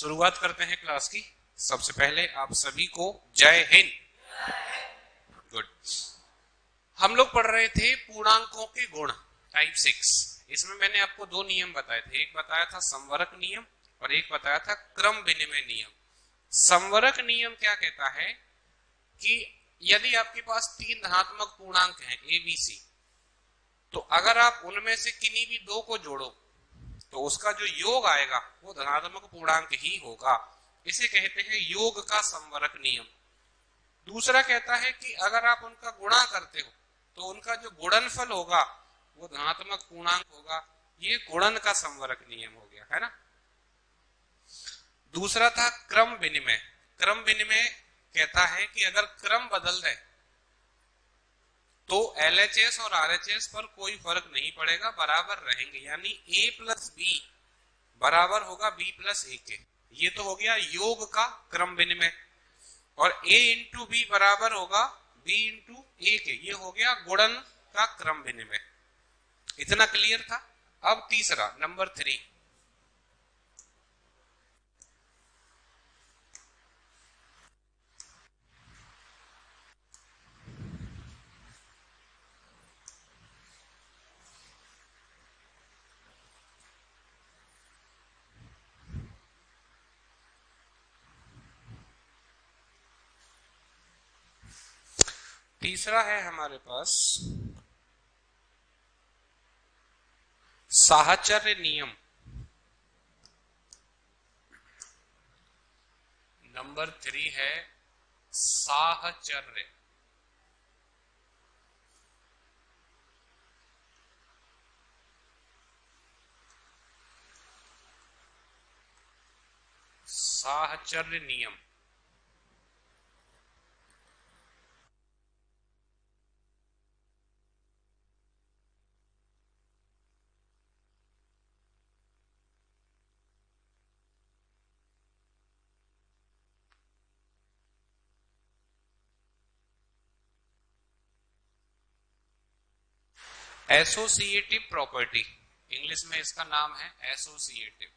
शुरुआत करते हैं क्लास की। सबसे पहले आप सभी को जय हिंद। गुड। हम लोग पढ़ रहे थे पूर्णांकों के गुण टाइप 6। इसमें मैंने आपको दो नियम बताए थे, एक बताया था संवरक नियम और एक बताया था क्रम विनिमय नियम। संवरक नियम क्या कहता है कि यदि आपके पास तीन धनात्मक पूर्णांक हैं ए बी सी, तो अगर आप उनमें से किन्हीं भी दो को जोड़ो तो उसका जो योग आएगा वो धनात्मक पूर्णांक ही होगा। इसे कहते हैं योग का संवरक नियम। दूसरा कहता है कि अगर आप उनका गुणा करते हो तो उनका जो गुणनफल होगा वो धनात्मक पूर्णांक होगा। ये गुणन का संवरक नियम हो गया, है ना। दूसरा था क्रम विनिमय। क्रम विनिमय कहता है कि अगर क्रम बदल जाए तो LHS और RHS पर कोई फर्क नहीं पड़ेगा, बराबर रहेंगे। यानी A प्लस बी बराबर होगा B प्लस ए के। ये तो हो गया योग का क्रम विनिमय। और A इंटू बी बराबर होगा B इंटू ए के। ये हो गया गुणन का क्रम विनिमय। इतना क्लियर था। अब तीसरा नंबर 3, तीसरा है हमारे पास साहचर्य नियम। नंबर 3 है साहचर्य। साहचर्य नियम। एसोसिएटिव प्रॉपर्टी, इंग्लिश में इसका नाम है एसोसिएटिव।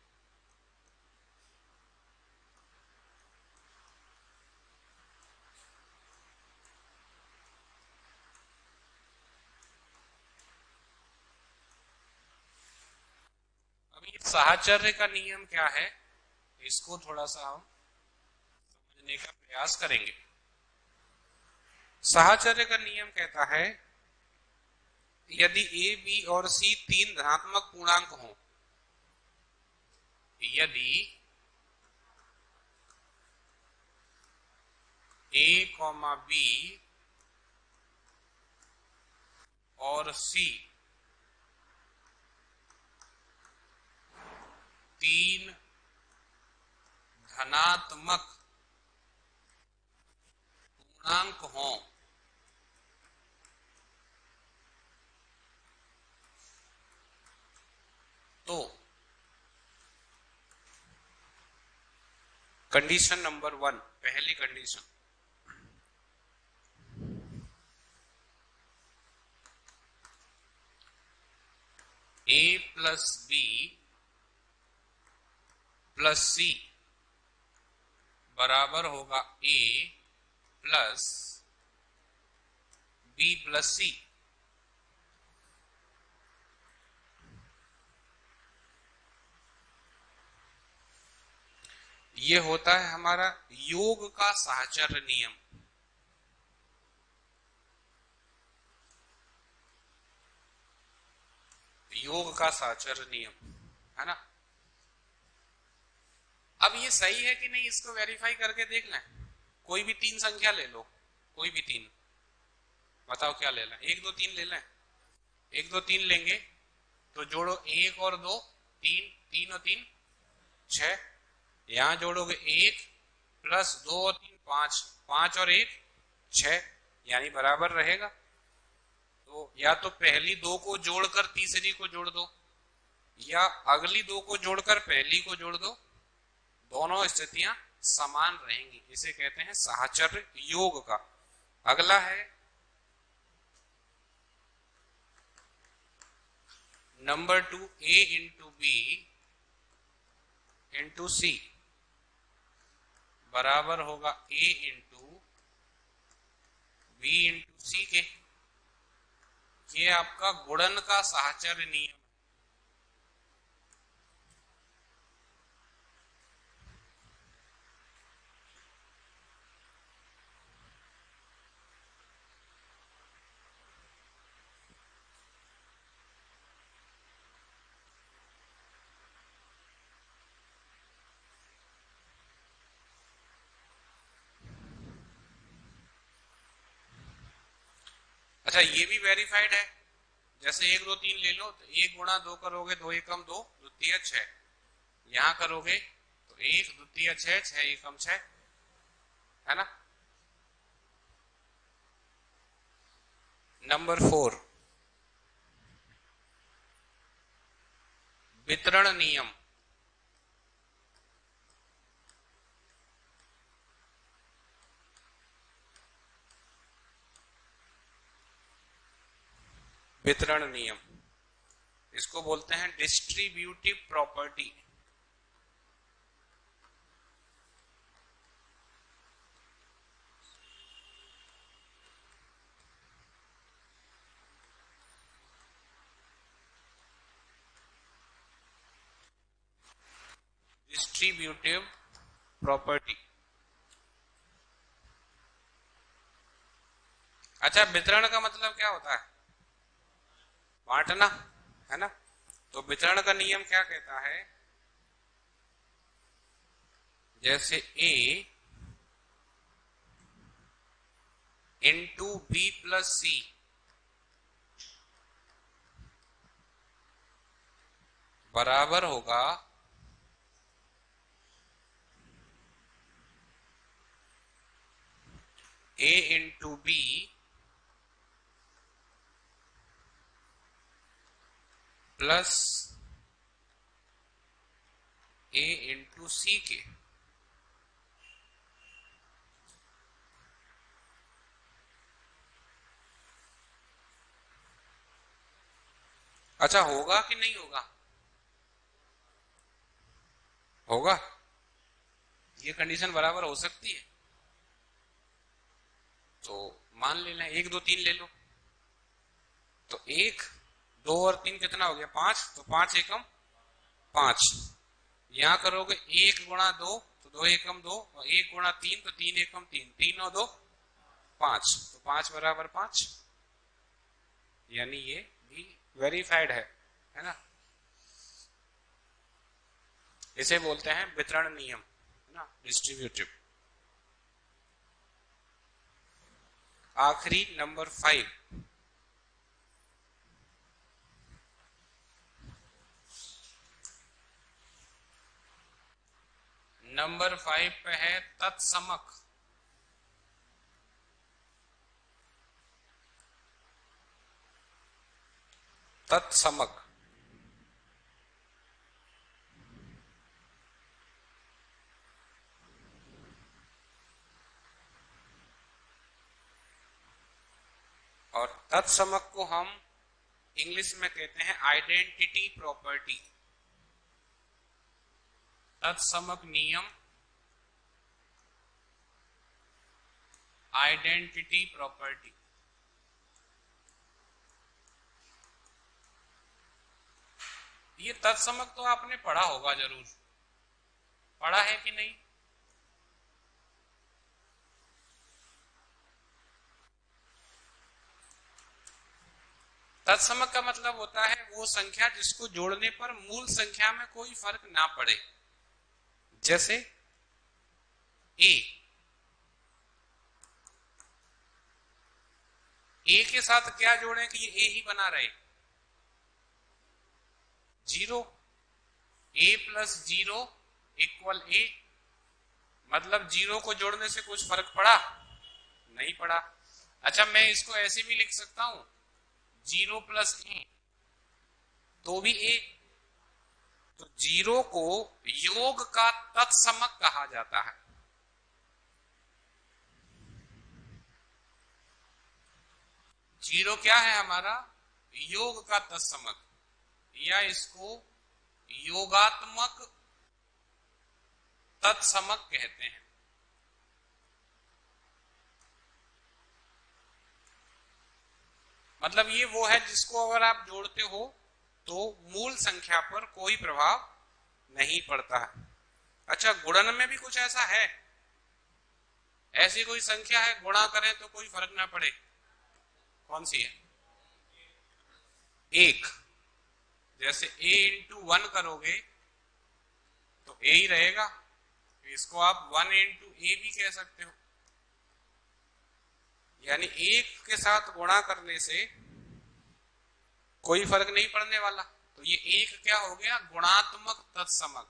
अब ये साहचर्य का नियम क्या है, इसको थोड़ा सा हम समझने का प्रयास करेंगे। साहचर्य का नियम कहता है यदि ए बी और सी तीन धनात्मक पूर्णांक हो, यदि ए कॉमा बी और सी तीन धनात्मक पूर्णांक हो तो कंडीशन नंबर 1, पहली कंडीशन, ए प्लस बी प्लस सी बराबर होगा ए प्लस बी प्लस सी। ये होता है हमारा योग का साहचर्य नियम। योग का साहचर्य नियम, है ना। अब ये सही है कि नहीं इसको वेरीफाई करके देख लें। कोई भी तीन संख्या ले लो, कोई भी तीन, बताओ क्या ले लें। 1 2 3 ले लें। 1 2 3 लेंगे तो जोड़ो 1 और 2 3, 3 और 3 6। यहां जोड़ोगे 1 प्लस 2 और 3 5, 5 और 1 6, यानी बराबर रहेगा। तो या तो पहली दो को जोड़कर तीसरी को जोड़ दो, या अगली दो को जोड़कर पहली को जोड़ दो, दोनों स्थितियां समान रहेंगी। इसे कहते हैं साहचर्य योग का। अगला है नंबर 2, ए इंटू बी इंटू सी बराबर होगा ए इंटू बी इंटू सी के। ये आपका गुणन का साहचर्य नियम। अच्छा, ये भी वेरीफाइड है। जैसे 1 2 3 ले लो तो 1 गुणा 2 करोगे 2 एकम 2 द्वितीय 6। यहां करोगे तो 1 द्वितीय 6 6 एकम 6, है ना। नंबर 4, वितरण नियम। वितरण नियम, इसको बोलते हैं डिस्ट्रीब्यूटिव प्रॉपर्टी। Distributive property. अच्छा, वितरण का मतलब क्या होता है? बांटना, है ना। तो वितरण का नियम क्या कहता है? जैसे A into B plus C बराबर होगा A into B plus A into C के। अच्छा, होगा कि नहीं होगा? होगा। ये कंडीशन बराबर हो सकती है। तो मान लेना 1 2 3 ले लो तो 1 2 और 3 कितना हो गया? 5। तो 5 एकम 5। यहां करोगे 1 गुणा 2 तो 2 एकम 2, और 1 गुणा 3 तो 3 एकम 3, 3 और 2 5, तो 5 बराबर 5। यानी ये भी वेरीफाइड है ना। इसे बोलते हैं वितरण नियम, है ना, डिस्ट्रीब्यूटिव। आखिरी नंबर 5, नंबर 5 पे है तत्समक। तत्समक और तत्समक को हम इंग्लिश में कहते हैं आइडेंटिटी प्रॉपर्टी। तत्समक नियम, आइडेंटिटी प्रॉपर्टी। ये तत्समक तो आपने पढ़ा होगा, जरूर पढ़ा है कि नहीं? तत्समक का मतलब होता है वो संख्या जिसको जोड़ने पर मूल संख्या में कोई फर्क ना पड़े। जैसे ए के साथ क्या जोड़ें कि ये ए ही बना रहे? 0। ए प्लस 0 इक्वल ए, मतलब 0 को जोड़ने से कुछ फर्क पड़ा? नहीं पड़ा। अच्छा, मैं इसको ऐसे भी लिख सकता हूं 0 प्लस ए तो भी ए। तो 0 को योग का तत्समक कहा जाता है। जीरो क्या है हमारा? योग का तत्समक, या इसको योगात्मक तत्समक कहते हैं। मतलब ये वो है जिसको अगर आप जोड़ते हो तो मूल संख्या पर कोई प्रभाव नहीं पड़ता है। अच्छा, गुणन में भी कुछ ऐसा है? ऐसी कोई संख्या है गुणा करें तो कोई फर्क ना पड़े? कौन सी है? एक। जैसे a इंटू 1 करोगे तो a ही रहेगा, इसको आप 1 इंटू ए भी कह सकते हो। यानी एक के साथ गुणा करने से कोई फर्क नहीं पड़ने वाला। तो ये एक क्या हो गया? गुणात्मक तत्समक।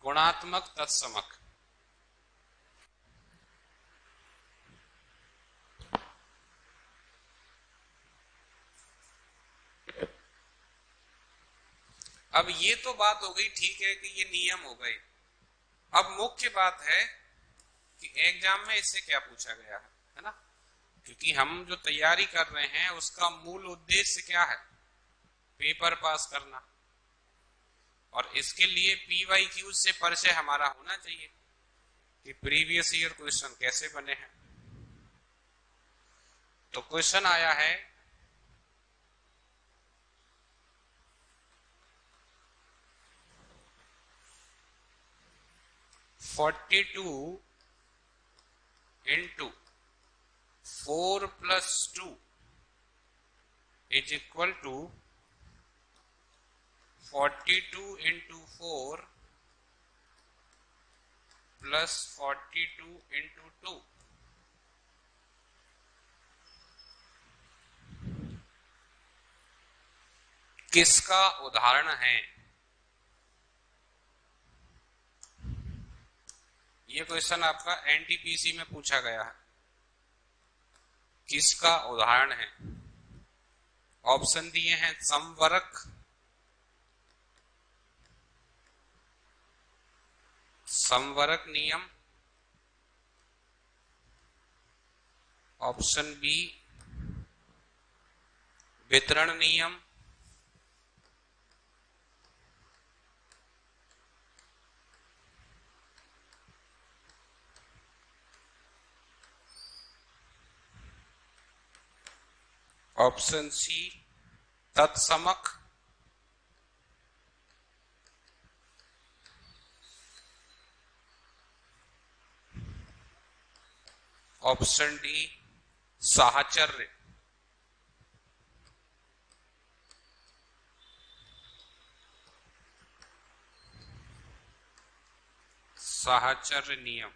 गुणात्मक तत्समक। अब ये तो बात हो गई, ठीक है कि ये नियम हो गए। अब मुख्य बात है कि एग्जाम में इससे क्या पूछा गया है ना? क्योंकि हम जो तैयारी कर रहे हैं उसका मूल उद्देश्य क्या है? पेपर पास करना। और इसके लिए PYQ से परिचय हमारा होना चाहिए कि प्रीवियस ईयर क्वेश्चन कैसे बने हैं। तो क्वेश्चन आया है 42 into 4 plus 2 is equal to 42 into 4 प्लस 42 इंटू 2। किसका उदाहरण है? ये क्वेश्चन आपका NTPC में पूछा गया है। किसका उदाहरण है? ऑप्शन दिए हैं समवरक, समवरक नियम, ऑप्शन बी वितरण नियम, ऑप्शन सी तत्समक, ऑप्शन डी साहचर्य। साहचर्य नियम।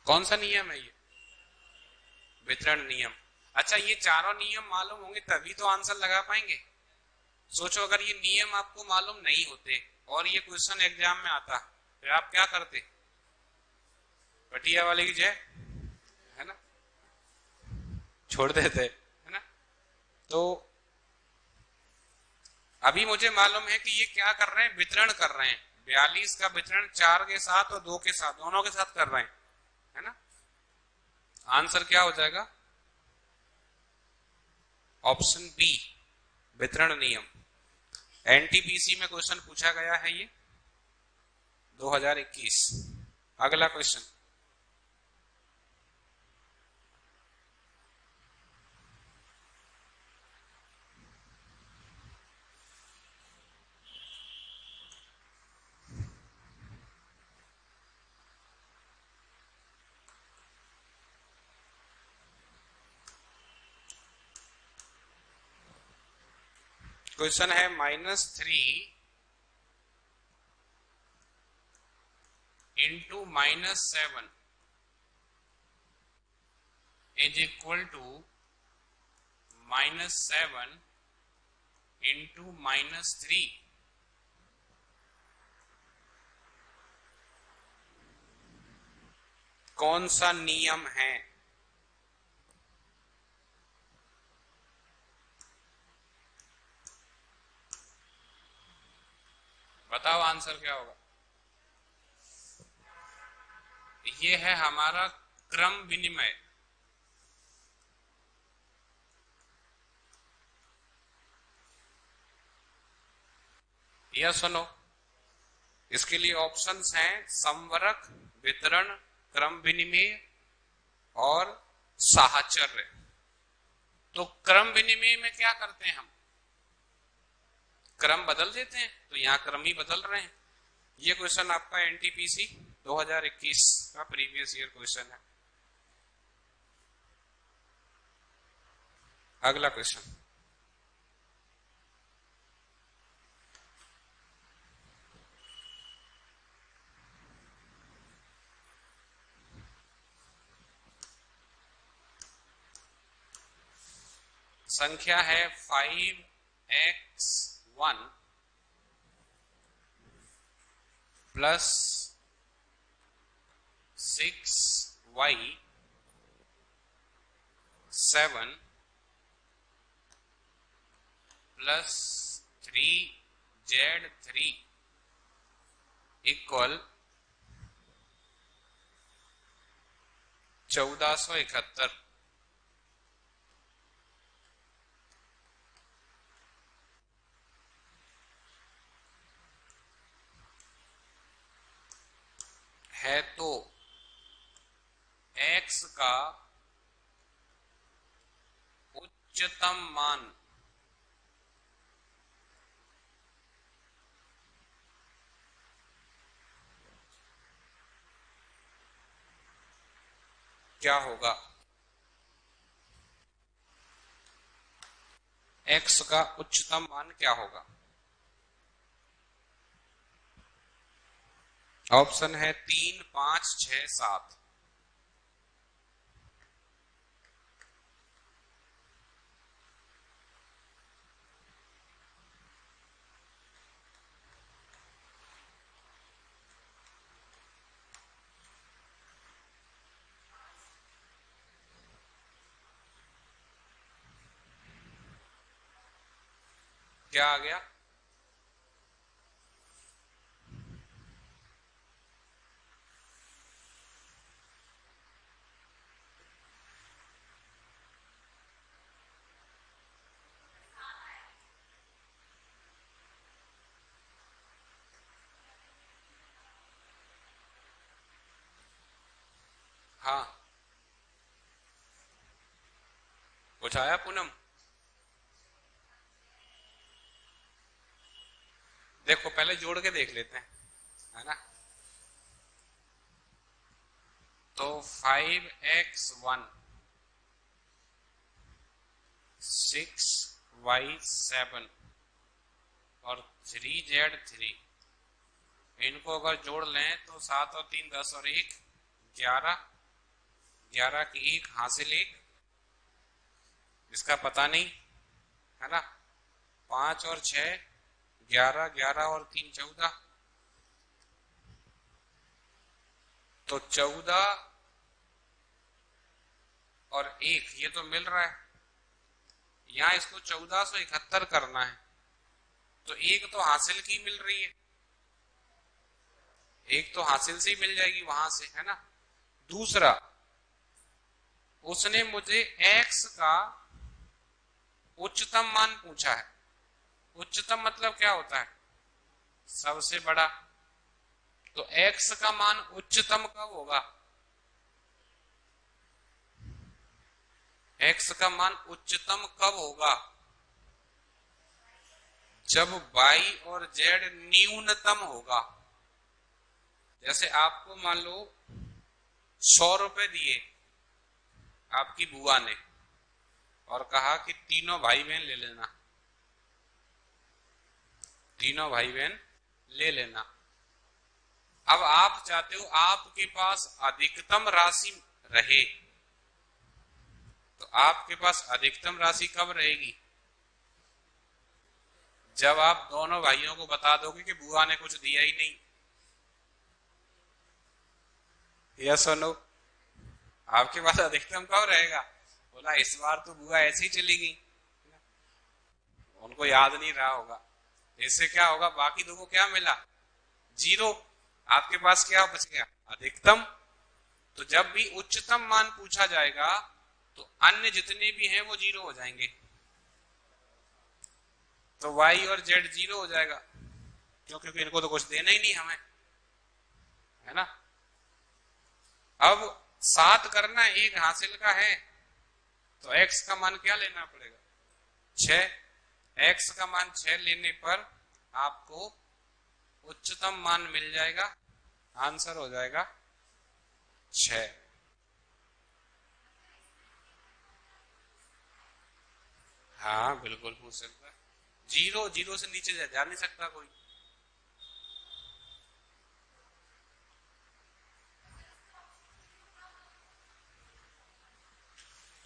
कौन सा नियम है ये? वितरण नियम। अच्छा, ये चारों नियम मालूम होंगे तभी तो आंसर लगा पाएंगे। सोचो अगर ये नियम आपको मालूम नहीं होते और ये क्वेश्चन एग्जाम में आता फिर आप क्या करते? पटिया वाले की जय, है ना, छोड़ देते, है ना। तो अभी मुझे मालूम है कि ये क्या कर रहे हैं, वितरण कर रहे हैं। 42 का वितरण 4 के साथ और 2 के साथ, दोनों के साथ कर रहे हैं, है ना। आंसर क्या हो जाएगा? ऑप्शन बी वितरण नियम। NTPC में क्वेश्चन पूछा गया है ये 2021। अगला क्वेश्चन, क्वेश्चन है -3 into -7 is equal to -7 into -3। कौन सा नियम है? बताओ आंसर क्या होगा? ये है हमारा क्रम विनिमय। यस और नो? इसके लिए ऑप्शंस हैं संवरक, वितरण, क्रम विनिमय और साहचर्य। तो क्रम विनिमय में क्या करते हैं हम? क्रम बदल देते हैं, तो यहां क्रम ही बदल रहे हैं। ये क्वेश्चन आपका एनटीपीसी 2021 का प्रीवियस ईयर क्वेश्चन है। अगला क्वेश्चन, संख्या है 5x1 plus 6y7 plus 3z3 equal 1471। है तो x का उच्चतम मान क्या होगा? x का उच्चतम मान क्या होगा? ऑप्शन है 3, 5, 6, 7। क्या आ गया? हाँ, कुछ आया पूनम? देखो पहले जोड़ के देख लेते हैं, है ना? तो 5x1 6y7 और 3z3, इनको अगर जोड़ लें तो 7 और 3 10 और 1 11, 11 की 1 हासिल 1, इसका पता नहीं, है ना? 5 और 6 11, 11 और 3 14, तो 14 और 1 ये तो मिल रहा है। यहां इसको 1471 करना है, तो एक तो हासिल की मिल रही है, एक तो हासिल से ही मिल जाएगी वहां से, है ना? दूसरा, उसने मुझे x का उच्चतम मान पूछा है। उच्चतम मतलब क्या होता है? सबसे बड़ा। तो x का मान उच्चतम कब होगा? x का मान उच्चतम कब होगा? जब y और z न्यूनतम होगा। जैसे आपको मान लो 100 रुपए दिए आपकी बुआ ने और कहा कि तीनों भाई बहन ले लेना, तीनों भाई बहन ले लेना। अब आप चाहते हो आपके पास अधिकतम राशि रहे, तो आपके पास अधिकतम राशि कब रहेगी? जब आप दोनों भाइयों को बता दोगे कि बुआ ने कुछ दिया ही नहीं। यस और नो? आपके पास अधिकतम कब रहेगा? बोला इस बार तो बुआ ऐसे ही चली गई, उनको याद नहीं रहा होगा। इससे क्या होगा? बाकी दो को क्या मिला? 0। आपके पास क्या बच गया? अधिकतम। तो जब भी उच्चतम मान पूछा जाएगा तो अन्य जितने भी हैं वो 0 हो जाएंगे, तो y और z 0 हो जाएगा। क्यों? क्योंकि इनको तो कुछ देना ही नहीं हमें, है ना। अब 7 करना 1 हासिल का है, तो x का मान क्या लेना पड़ेगा? 6। x का मान 6 लेने पर आपको उच्चतम मान मिल जाएगा, आंसर हो जाएगा 6। हाँ बिल्कुल पूछ सकता है। 0 से नीचे जा नहीं सकता कोई।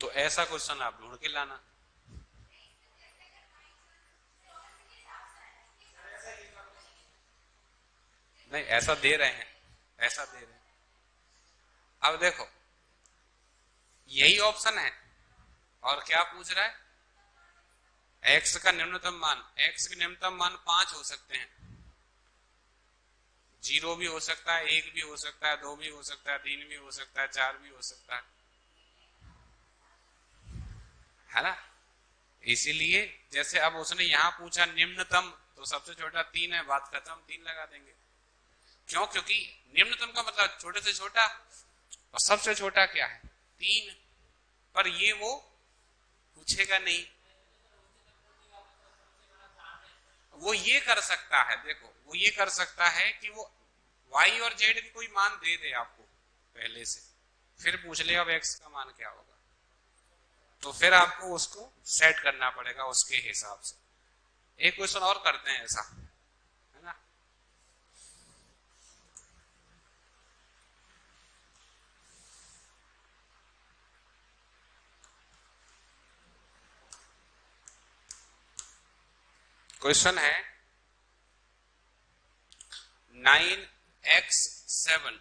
तो ऐसा क्वेश्चन आप ढूंढ के लाना। नहीं, ऐसा दे रहे हैं, ऐसा दे रहे हैं। अब देखो, यही ऑप्शन है और क्या पूछ रहा है? x का न्यूनतम मान। x के न्यूनतम मान 5 हो सकते हैं। 0 भी हो सकता है, 1 भी हो सकता है, 2 भी हो सकता है, 3 भी हो सकता है, 4 भी हो सकता है ना। इसीलिए जैसे अब उसने यहां पूछा निम्नतम, तो सबसे छोटा 3 है, बात खत्म, 3 लगा देंगे। क्यों? क्योंकि निम्नतम का मतलब छोटे से छोटा, और सबसे छोटा क्या है? 3। पर ये वो पूछेगा नहीं। वो ये कर सकता है, देखो वो ये कर सकता है कि वो y और z की कोई मान दे दे आपको पहले से, फिर पूछ ले अब x का मान क्या होगा, तो फिर आपको उसको सेट करना पड़ेगा उसके हिसाब से। एक क्वेश्चन और करते हैं ऐसा, है ना। क्वेश्चन है 9x7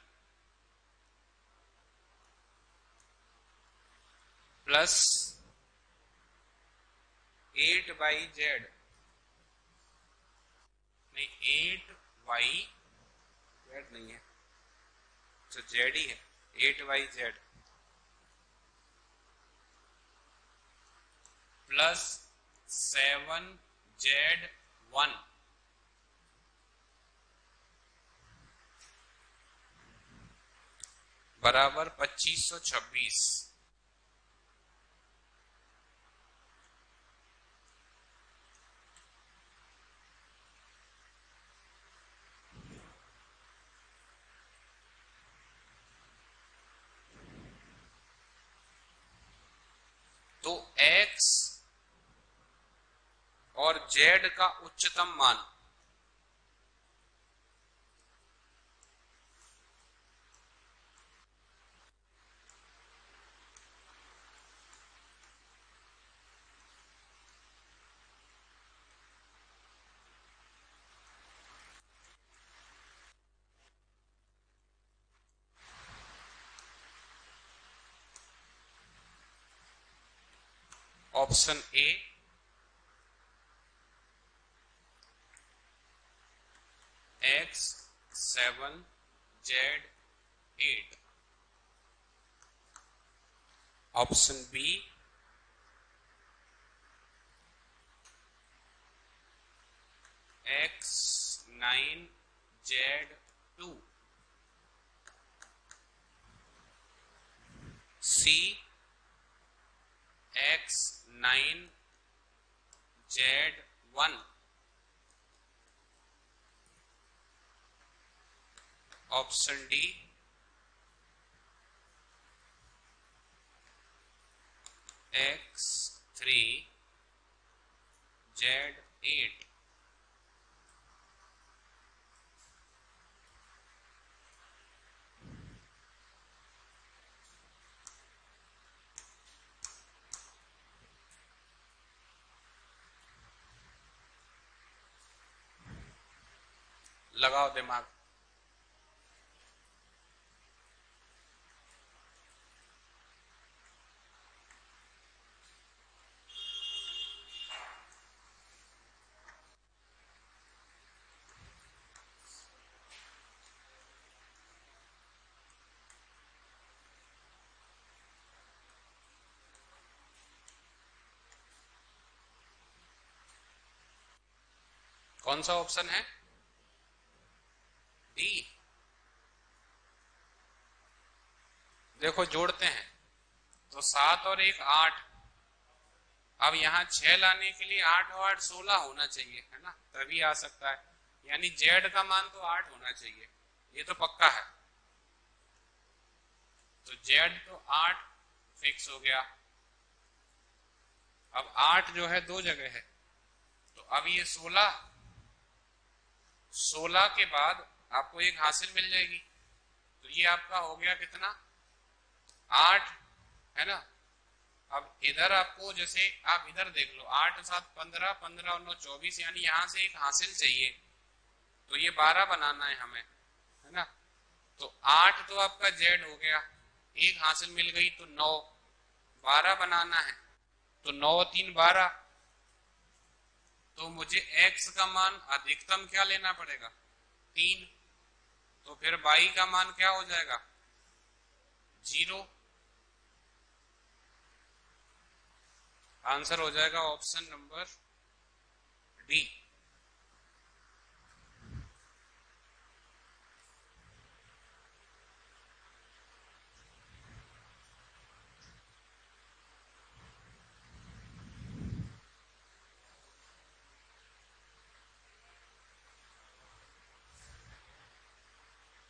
प्लस 8yz, नहीं 8yz नहीं है, तो z ही है, 8yz प्लस 7z1 बराबर 2526। तो x और z का उच्चतम मान option A x7z8, option B x9z2, C x9z1, option D x3z8। लगाओ दिमाग। कौन सा ऑप्शन है? देखो जोड़ते हैं तो 7 और 1 8। अब यहाँ 6 लाने के लिए 8 और 8 16 होना चाहिए, है ना, तभी आ सकता है। यानी जेड का मान तो 8 होना चाहिए, ये तो पक्का है। तो जेड तो 8 फिक्स हो गया। अब 8 जो है दो जगह है, तो अब ये 16 के बाद आपको एक हासिल मिल जाएगी। तो ये आपका हो गया कितना, 8, है ना। अब इधर आपको, जैसे आप इधर देख लो, 8 7 15, 15 और 9 24, यानी यहां से एक हासिल चाहिए, तो ये 12 बनाना है हमें, है ना। तो 8 तो आपका जेड हो गया, एक हासिल मिल गई तो 9, 12 बनाना है, तो 9 3 12। तो मुझे x का मान अधिकतम क्या लेना पड़ेगा, 3। तो फिर y का मान क्या हो जाएगा, 0। आंसर हो जाएगा ऑप्शन नंबर डी।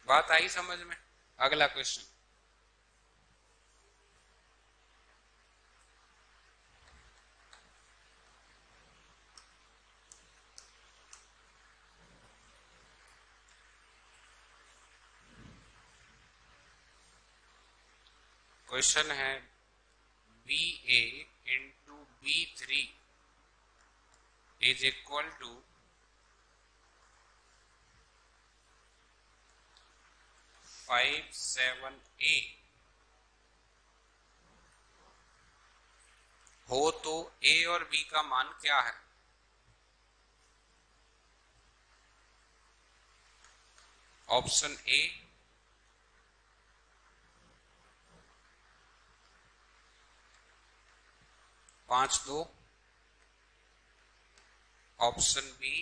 बात आई समझ में। अगला क्वेश्चन, क्वेश्चन है BA into B3 is equal to 5 7A हो तो A और B का मान क्या है। Option A 5 2, option B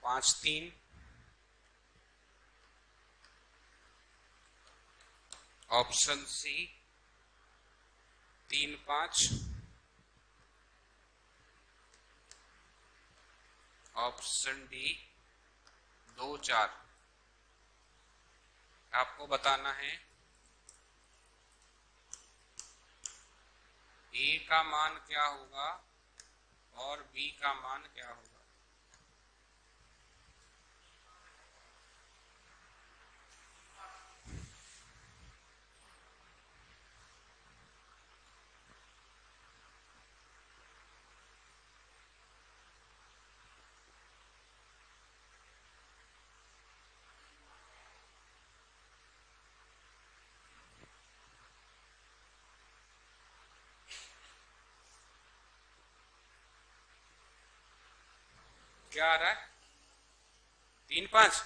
5 3, option C 3 5, option D 2 4। आपको बताना है ए का मान क्या होगा और बी का मान क्या होगा। क्या आ रहा है, 3 5।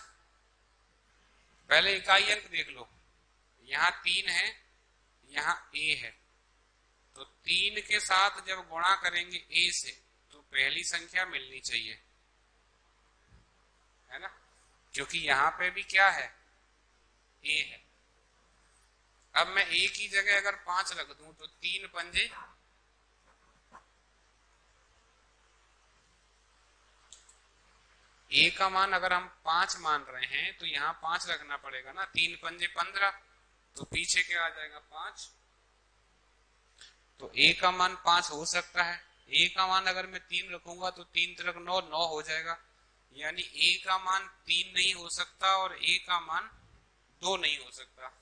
पहले इकाई अंक देख लो, यहाँ 3 है, यहाँ ए है, तो 3 के साथ जब गुणा करेंगे ए से तो पहली संख्या मिलनी चाहिए, है ना, क्योंकि यहाँ पे भी क्या है, ए है। अब मैं ए की जगह अगर 5 रख दूं तो 3 पंजे, ए का मान अगर हम 5 मान रहे हैं तो यहाँ 5 रखना पड़ेगा ना, 3 पंजे 15, तो पीछे क्या आ जाएगा 5। तो ए का मान 5 हो सकता है। ए का मान अगर मैं 3 रखूंगा तो 3 3 9 9 हो जाएगा, यानी ए का मान 3 नहीं हो सकता और ए का मान 2 नहीं हो सकता,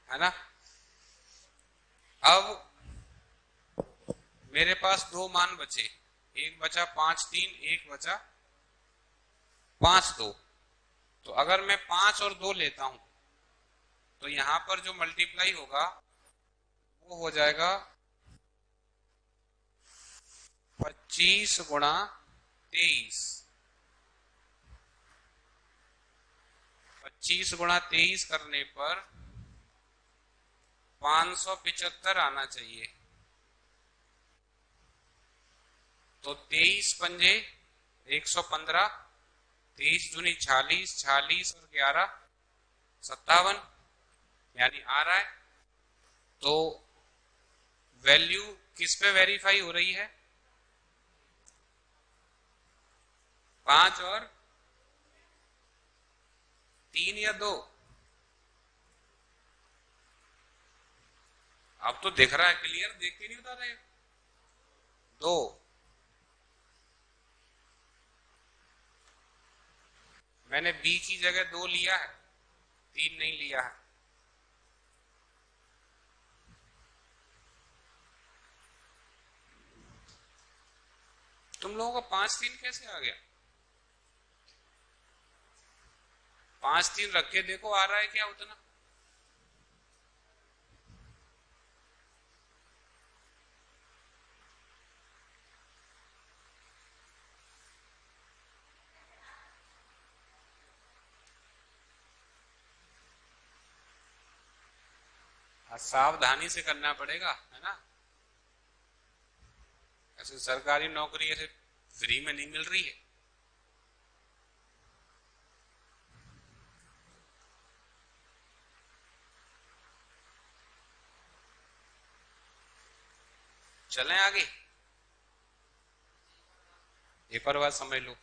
है ना। अब मेरे पास 2 मान बचे, एक बचा 5 3, एक बचा 5 2। तो अगर मैं 5 और 2 लेता हूं तो यहां पर जो मल्टीप्लाई होगा वो हो जाएगा 25 गुणा 23। 25 गुणा 23 करने पर 575 आना चाहिए। तो 23 पंजे 115, 23 दूनी 46, 46 और 11 57 यानी आ रहा है। तो वैल्यू किस पे वेरीफाई हो रही है? 5 और 3 या 2? अब तो दिख रहा है क्लियर, देख के नहीं बता रहे? 2। मैंने बी की जगह 2 लिया है, 3 नहीं लिया है। तुम लोगों का 5-3 कैसे आ गया? 5-3 रख के देखो आ रहा है क्या उतना? सावधानी से करना पड़ेगा, है ना? ऐसे सरकारी नौकरी ऐसे फ्री में नहीं मिल रही है। चलें आगे? एक और बात समझ लो,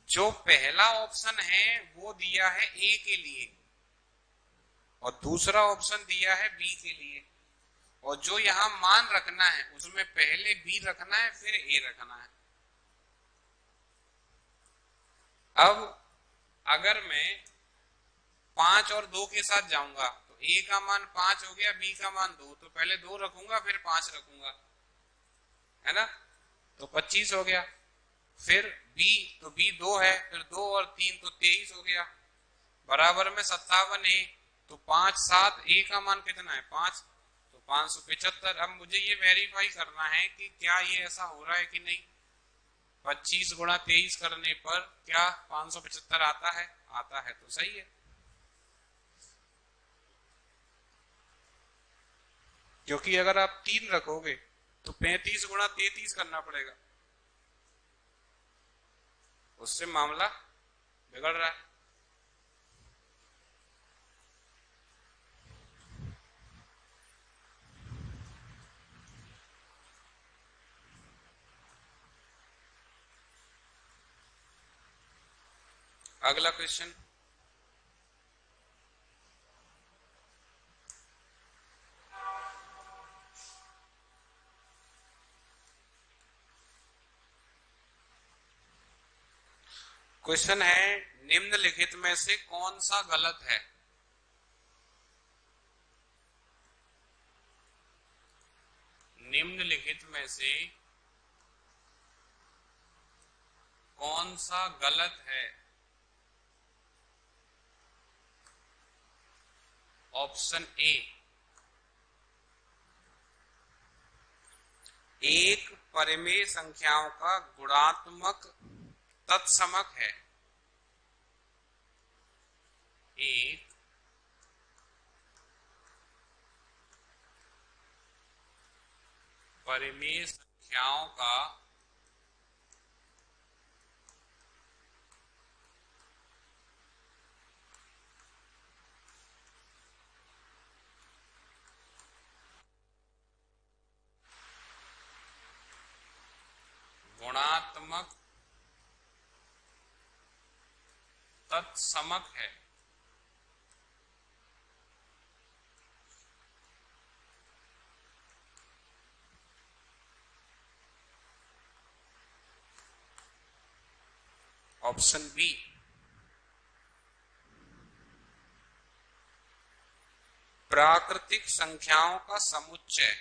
जो पहला ऑप्शन है वो दिया है ए के लिए और दूसरा ऑप्शन दिया है बी के लिए, और जो यहां मान रखना है उसमें पहले बी रखना है फिर ए रखना है। अब अगर मैं 5 और 2 के साथ जाऊंगा तो ए का मान 5 हो गया, बी का मान 2, तो पहले 2 रखूंगा फिर 5 रखूंगा, है ना? तो 25 हो गया। फिर बी, तो बी 2 है, फिर 2 और 3 तो 23 हो गया, बराबर में 57 ए। तो 5 7 ए का मान कितना है? 5, तो 575। अब मुझे ये वेरीफाई करना है कि क्या ये ऐसा हो रहा है कि नहीं। 25 गुणा 23 करने पर क्या 575 आता है? आता है, तो सही है। क्योंकि अगर आप 3 रखोगे तो 35 गुणा 33 करना पड़ेगा, उससे मामला बिगड़ रहा है। अगला क्वेश्चन, क्वेश्चन है निम्नलिखित में से कौन सा गलत है? निम्नलिखित में से कौन सा गलत है? ऑप्शन ए, एक परिमेय संख्याओं का गुणात्मक तत्समक है। एक परिमेय संख्याओं का गुणात्मक तत्समक है। ऑप्शन बी, प्राकृतिक संख्याओं का समुच्चय।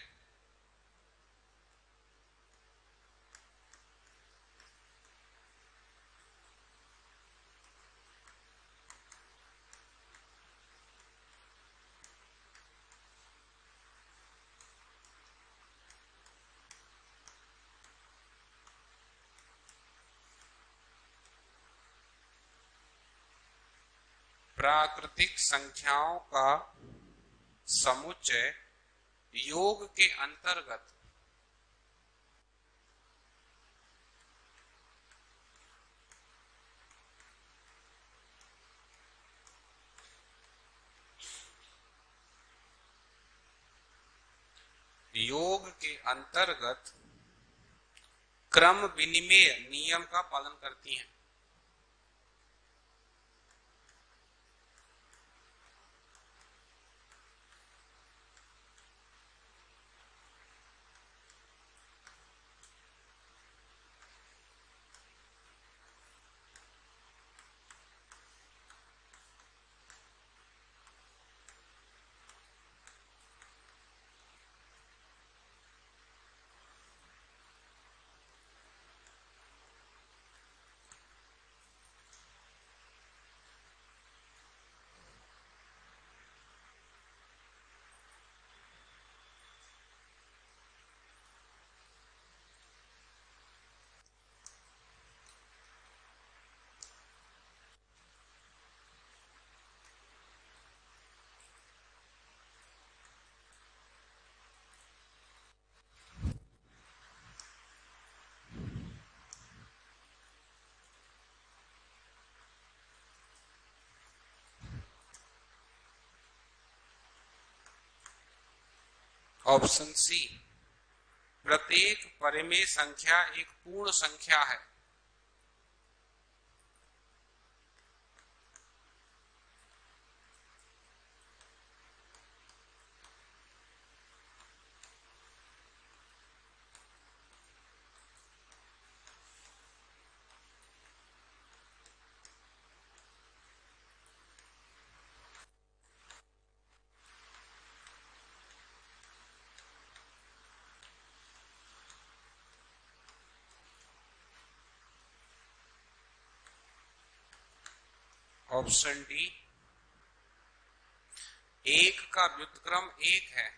प्राकृतिक संख्याओं का समुच्चय योग के अंतर्गत योग के अंतर्गत क्रम विनिमय नियम का पालन करती हैं। ऑप्शन सी, प्रत्येक परिमेय संख्या एक पूर्ण संख्या है। ऑप्शन डी, एक का व्युत्क्रम एक है।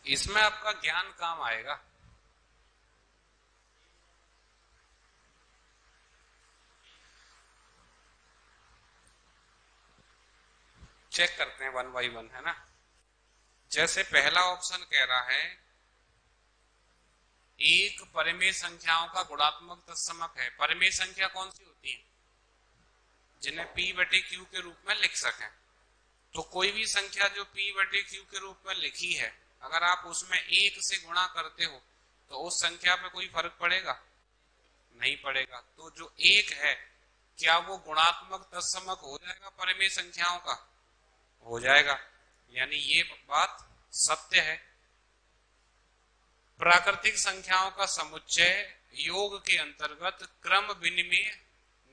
इसमें आपका ज्ञान काम आएगा। चेक करते हैं वन बाई वन, है ना। जैसे पहला ऑप्शन कह रहा है एक परिमेय संख्याओं का गुणात्मक तत्समक है। परिमेय संख्या कौन सी होती है? जिन्हें P बटे Q के रूप में लिख सकें। तो कोई भी संख्या जो P बटे Q के रूप में लिखी है, अगर आप उसमें एक से गुणा करते हो तो उस संख्या पे कोई फर्क पड़ेगा? नहीं पड़ेगा। तो जो एक है, क्या वो गुणात्मक तत्समक हो जाएगा परिमेय संख्याओं का? हो जाएगा। यानी ये बात सत्य है। प्राकृतिक संख्याओं का समुच्चय योग के अंतर्गत क्रम विनिमय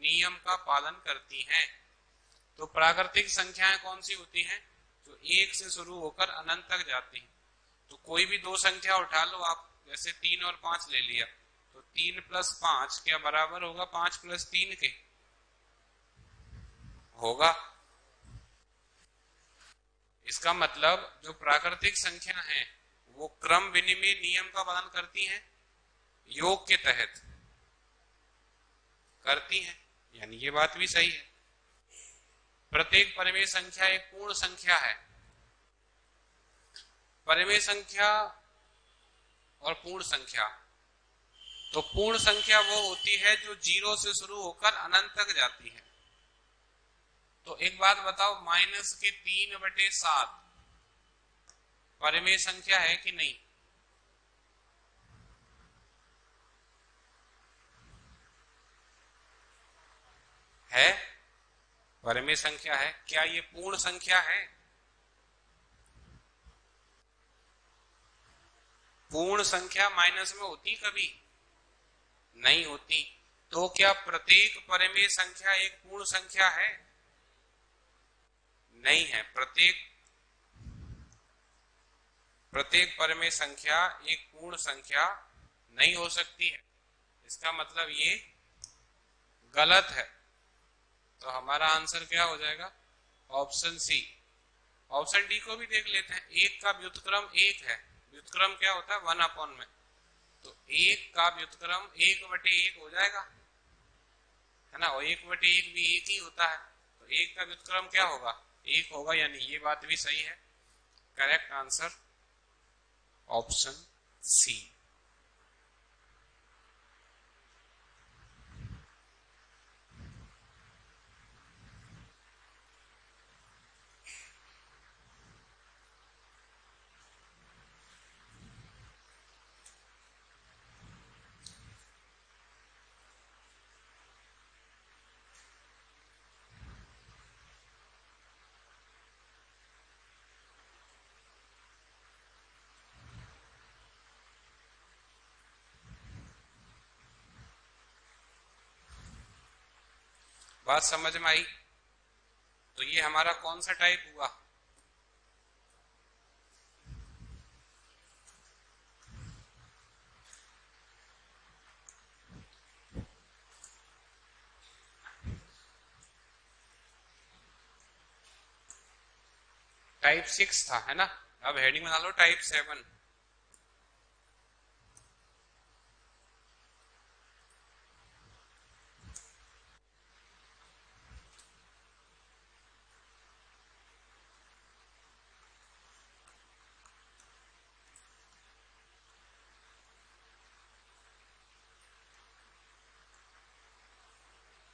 नियम का पालन करती हैं। तो प्राकृतिक संख्याएं कौन सी होती हैं? जो एक से शुरू होकर अनंत तक जाती हैं। तो कोई भी दो संख्या उठा लो आप, जैसे 3 और 5 ले लिया, तो 3 प्लस 5 क्या बराबर होगा 5 प्लस 3 के? होगा। इसका मतलब जो प्राकृतिक संख्या है वो क्रम विनिमय नियम का पालन करती हैं, योग के तहत करती हैं। यानी ये बात भी सही है। प्रत्येक परिमेय संख्या एक पूर्ण संख्या है। परिमेय संख्या और पूर्ण संख्या, तो पूर्ण संख्या वो होती है जो 0 से शुरू होकर अनंत तक जाती है। तो एक बात बताओ, -3/7 परिमेय संख्या है कि नहीं? है। परिमेय संख्या है। क्या ये पूर्ण संख्या है? पूर्ण संख्या माइनस में होती कभी नहीं होती। तो क्या प्रत्येक परिमेय संख्या एक पूर्ण संख्या है? नहीं है। प्रत्येक परिमेय संख्या एक पूर्ण संख्या नहीं हो सकती है। इसका मतलब ये गलत है। तो हमारा आंसर क्या हो जाएगा? Option C. ऑप्शन डी को भी देख लेते हैं। एक का व्युत्क्रम एक है। व्युत्क्रम क्या होता है? 1 में। तो एक का व्युत्क्रम 1/1 हो जाएगा, है ना। और 1/1 भी एक ही होता है। तो एक का व्युत्क्रम क्या होगा? एक होगा। यानी ये बात भी सही है। Correct answer option C. बात समझ में आई? तो ये हमारा कौन सा टाइप हुआ? टाइप 6 था, है ना। अब हेडिंग बना लो टाइप 7।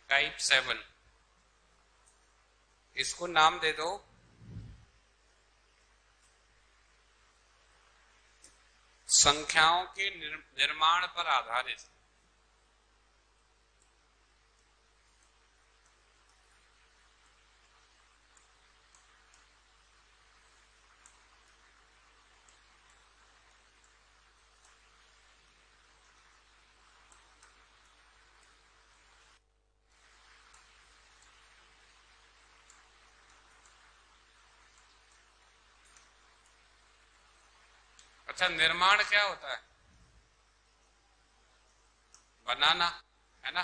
टाइप 7, इसको नाम दे दो संख्याओं के निर्माण पर आधारित। अच्छा, निर्माण क्या होता है? बनाना, है ना।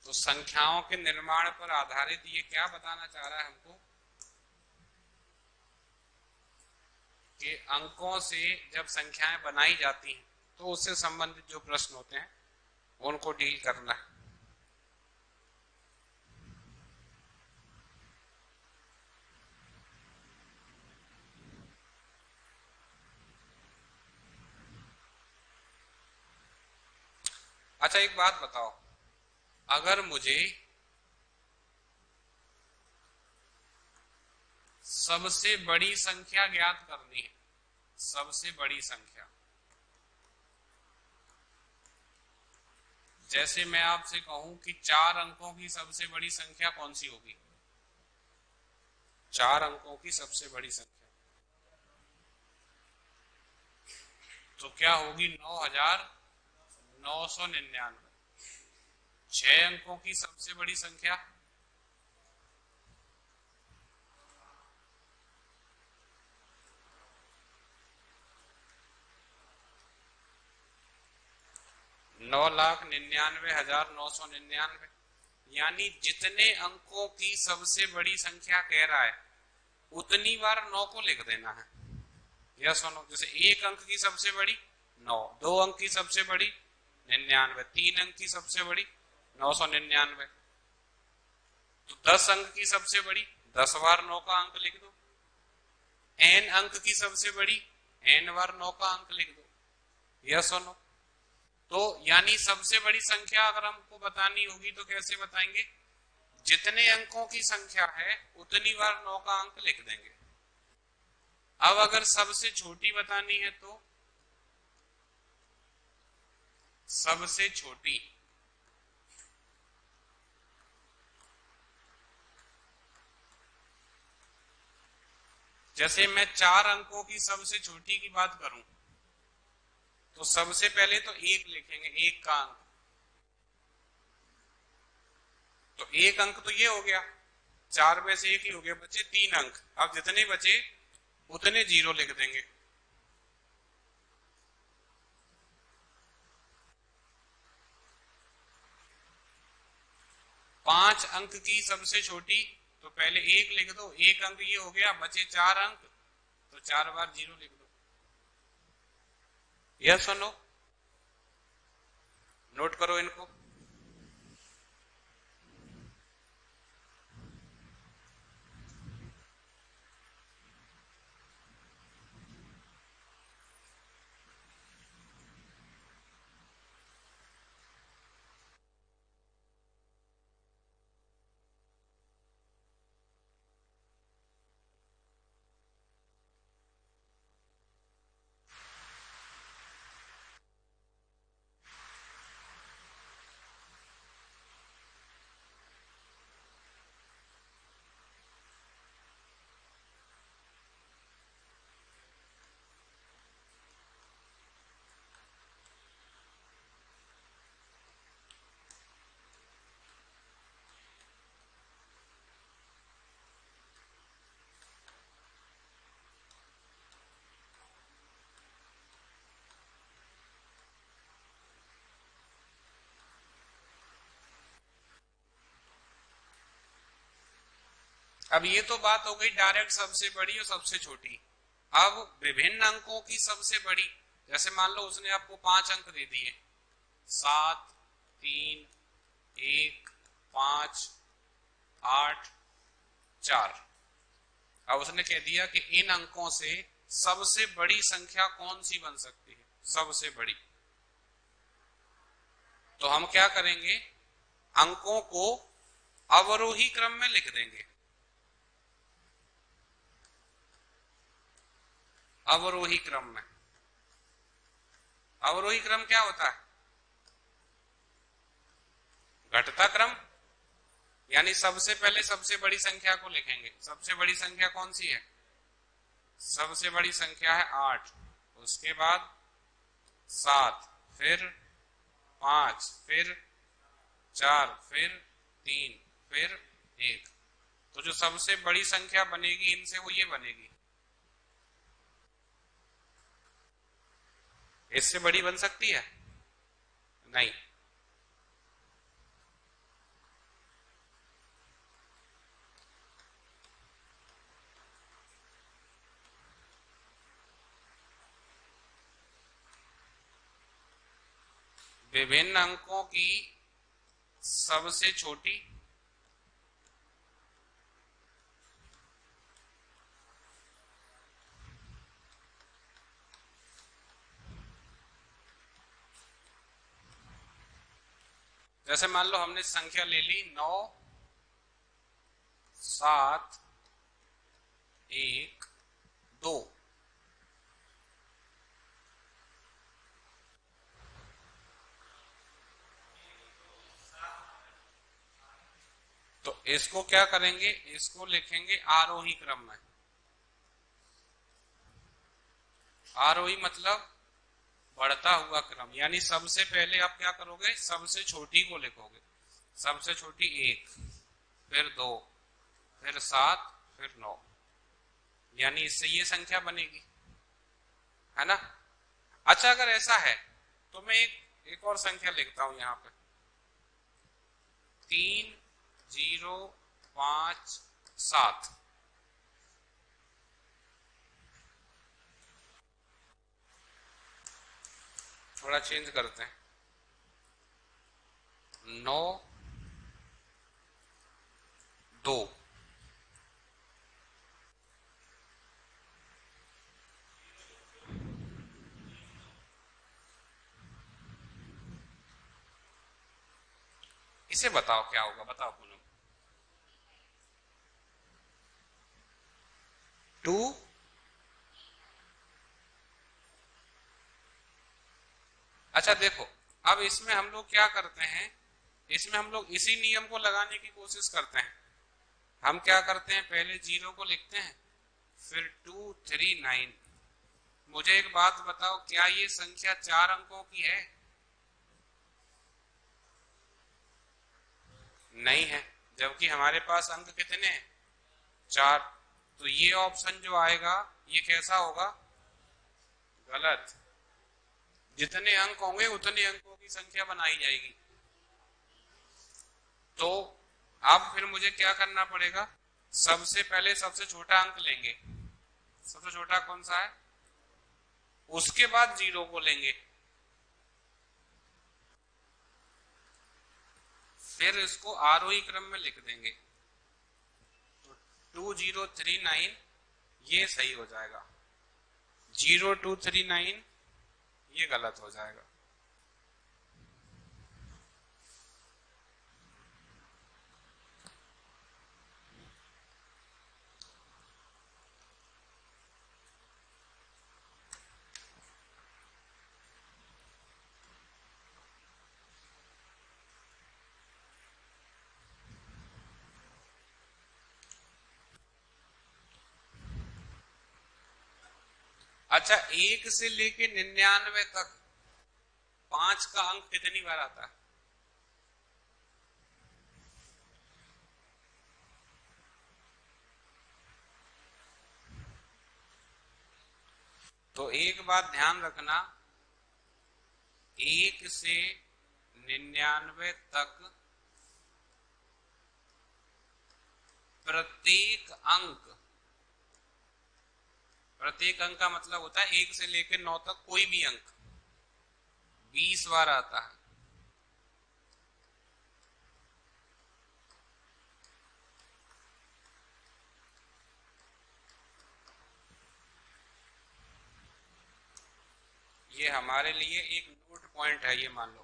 तो संख्याओं के निर्माण पर आधारित ये क्या बताना चाह रहा है हमको? कि अंकों से जब संख्याएं बनाई जाती हैं तो उससे संबंधित जो प्रश्न होते हैं उनको डील करना है। अच्छा, एक बात बताओ, अगर मुझे सबसे बड़ी संख्या ज्ञात करनी है, सबसे बड़ी संख्या, जैसे मैं आपसे कहूं कि 4 अंकों की सबसे बड़ी संख्या कौन सी होगी? 4 अंकों की सबसे बड़ी संख्या तो क्या होगी? 9,999। 6 अंकों की सबसे बड़ी संख्या 9,99,999। यानी जितने अंकों की सबसे बड़ी संख्या कह रहा है उतनी बार 9 को लिख देना है। या सुनो, जैसे 1 अंक की सबसे बड़ी 9, 2 अंक की सबसे बड़ी 99, 3 अंक की सबसे बड़ी 999। तो 10 अंक की सबसे बड़ी 10 बार 9 का अंक लिख दो। n अंक की सबसे बड़ी n बार 9 का अंक लिख दो। या सुनो, तो यानी सबसे बड़ी संख्या अगर हमको बतानी होगी तो कैसे बताएंगे? जितने अंकों की संख्या है उतनी बार 9 का अंक लिख देंगे। अब अगर सबसे छोटी बतानी है तो सबसे छोटी जैसे मैं 4 अंकों की सबसे छोटी की बात करूं तो सबसे पहले तो 1 लिखेंगे, 1 का अंक, तो 1 अंक तो ये हो गया, 4 में से 1 ही हो गया, बचे 3 अंक। अब जितने बचे उतने 0 लिख देंगे। पांच अंक की सबसे छोटी, तो पहले 1 लिख दो, 1 अंक ये हो गया, बचे 4 अंक, तो 4 बार 0 लिख दो। यस और नो? नोट करो इनको। अब ये तो बात हो गई डायरेक्ट सबसे बड़ी और सबसे छोटी। अब विभिन्न अंकों की सबसे बड़ी, जैसे मान लो उसने आपको 5 अंक दे दिए, 7, 3, 1, 5, 8, 4। अब उसने कह दिया कि इन अंकों से सबसे बड़ी संख्या कौन सी बन सकती है, सबसे बड़ी। तो हम क्या करेंगे, अंकों को अवरोही क्रम में लिख देंगे। अवरोही क्रम में। अवरोही क्रम क्या होता है? घटता क्रम, यानी सबसे पहले सबसे बड़ी संख्या को लिखेंगे। सबसे बड़ी संख्या कौन सी है? सबसे बड़ी संख्या है 8, उसके बाद 7, फिर 5, फिर 4, फिर 3, फिर 1। तो जो सबसे बड़ी संख्या बनेगी इनसे वो ये बनेगी। इससे बड़ी बन सकती है? नहीं। विभिन्न अंकों की सबसे छोटी जैसे मान लो हमने संख्या ले ली 9, 7, 1, 2। तो इसको क्या करेंगे, इसको लिखेंगे आरोही क्रम में। आरोही मतलब बढ़ता हुआ क्रम, यानी सबसे पहले आप क्या करोगे, सबसे छोटी को लिखोगे। सबसे छोटी 1, फिर 2, फिर 7, फिर 9, यानी इससे ये संख्या बनेगी, है ना। अच्छा, अगर ऐसा है तो मैं एक और संख्या लिखता हूं यहां पे, 3, 0, 5, 7। थोड़ा चेंज करते हैं, 9, 2। इसे बताओ क्या होगा, बताओ पूनम। 2, अच्छा देखो, अब इसमें हम लोग क्या करते हैं, इसमें हम लोग इसी नियम को लगाने की कोशिश करते हैं। हम क्या करते हैं, पहले 0 को लिखते हैं, फिर 239। मुझे एक बात बताओ, क्या ये संख्या 4 अंकों की है? नहीं है, जबकि हमारे पास अंक कितने हैं? 4। तो ये ऑप्शन जो आएगा ये कैसा होगा? गलत। जितने अंक होंगे उतने अंकों की संख्या बनाई जाएगी। तो अब फिर मुझे क्या करना पड़ेगा? सबसे पहले सबसे छोटा अंक लेंगे। सबसे छोटा कौन सा है? उसके बाद 0 को लेंगे, फिर इसको आरोही क्रम में लिख देंगे। तो 2039 ये सही हो जाएगा, 0239 ये गलत हो जाएगा। अच्छा, 1 से लेके 99 तक 5 का अंक कितनी बार आता है? तो एक बात ध्यान रखना, 1 से 99 तक प्रत्येक अंक का मतलब होता है 1 से लेकर 9 तक कोई भी अंक 20 बार आता है। ये हमारे लिए एक नोट पॉइंट है, ये मान लो।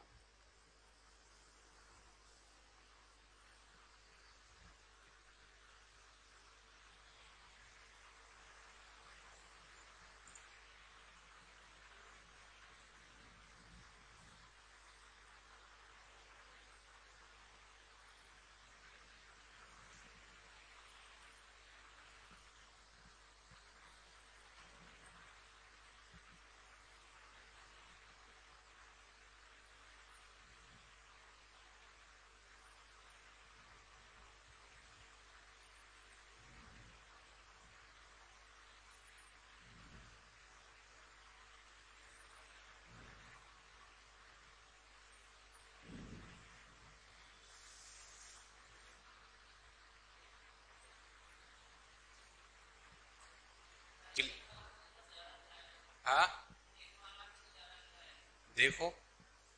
हाँ, देखो,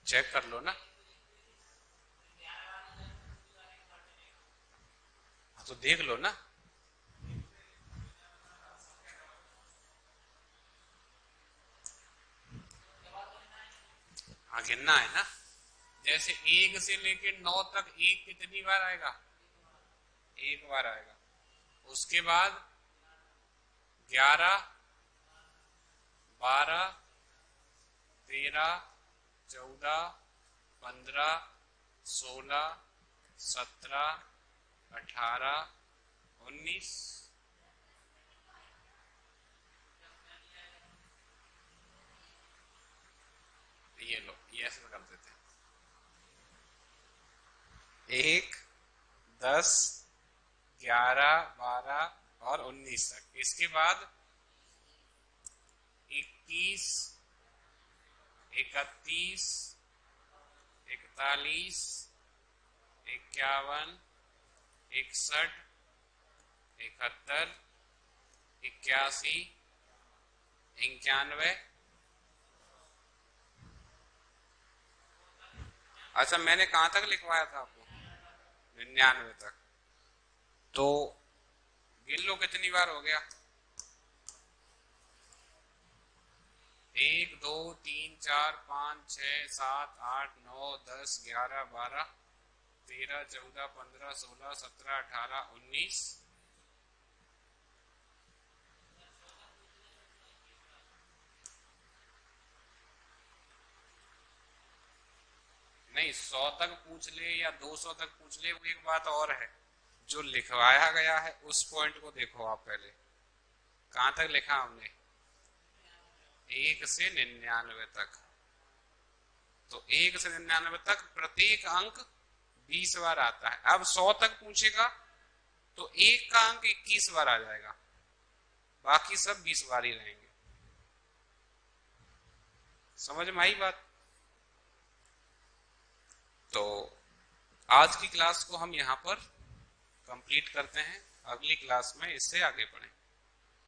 चेक कर लो ना। हाँ, तो देख लो ना। हाँ, गिनना है ना। जैसे 1 से लेके 9 तक 1 कितनी बार आएगा? 1 बार आएगा। उसके बाद 11, 12, 13, 14, 15, 16, 17, 18, 19। ये लो, ये ऐसे कर देते हैं। 1, 10, 11, 12 और 19 तक। इसके बाद 21, 31, 41, 51, 61, 71, 81, 91। अच्छा, मैंने कहां तक लिखवाया था आपको? 99 तक। तो गिन लो कितनी बार हो गया? 1, 2, 3, 4, 5, 6, 7, 8, 9, 10, 11, 12, 13, 14, 15, 16, 17, 18, 19। नहीं, 100 तक पूछ ले या 200 तक पूछ ले, वो एक बात और है। जो लिखवाया गया है उस पॉइंट को देखो आप पहले। कहां तक लिखा हमने? 1 से 99 तक। तो 1 से 99 तक प्रत्येक अंक 20 बार आता है। अब 100 तक पूछेगा तो 1 का अंक 21 बार आ जाएगा, बाकी सब 20 बार ही रहेंगे। समझ में आई बात? तो आज की क्लास को हम यहां पर कंप्लीट करते हैं, अगली क्लास में इससे आगे बढ़ें।